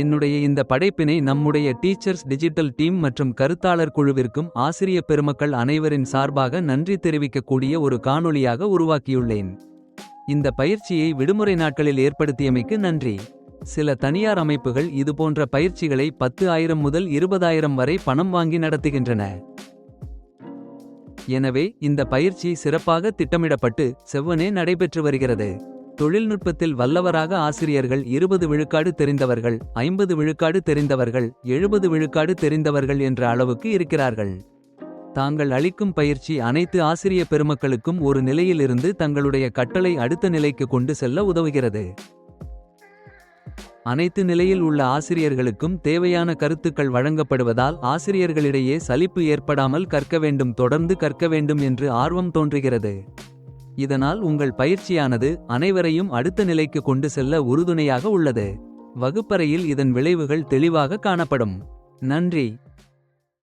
என்னுடைய இந்த படைப்பினை நம்முடைய டீச்சர்ஸ் டிஜிட்டல் டீம் மற்றும் கருத்தாளர் குழுவிற்கும் ஆசிரிய பெருமக்கள் அனைவரின் சார்பாக நன்றி தெரிவிக்கக்கூடிய ஒரு காணொளியாக உருவாக்கியுள்ளேன். இந்த பயிற்சியை விடுமுறை நாட்களில் ஏற்படுத்தியமைக்கு நன்றி. சில தனியார் அமைப்புகள் இதுபோன்ற பயிற்சிகளை 10,000 முதல் 20,000 வரை பணம் வாங்கி நடத்துகின்றன. எனவே இந்த பயிற்சி சிறப்பாக திட்டமிடப்பட்டு செவ்வனே நடைபெற்று வருகிறது. தொழில்நுட்பத்தில் வல்லவராக ஆசிரியர்கள் 20 விழுக்காடு தெரிந்தவர்கள், 50 விழுக்காடு தெரிந்தவர்கள், 70 விழுக்காடு தெரிந்தவர்கள் என்ற அளவுக்கு இருக்கிறார்கள். தாங்கள் அளிக்கும் பயிற்சி அனைத்து ஆசிரிய பெருமக்களுக்கும் ஒரு நிலையிலிருந்து தங்களுடைய கட்டளை அடுத்த நிலைக்கு கொண்டு செல்ல உதவுகிறது. அனைத்து நிலையில் உள்ள ஆசிரியர்களுக்கும் தேவையான கருத்துக்கள் வழங்கப்படுவதால் ஆசிரியர்களிடையே சலிப்பு ஏற்படாமல் கற்க வேண்டும், தொடர்ந்து கற்க வேண்டும் என்று ஆர்வம் தோன்றுகிறது. இதனால் உங்கள் பயிற்சியானது அனைவரையும் அடுத்த நிலைக்கு கொண்டு செல்ல உறுதுணையாக உள்ளது. வகுப்பறையில் இதன் விளைவுகள் தெளிவாக காணப்படும். நன்றி.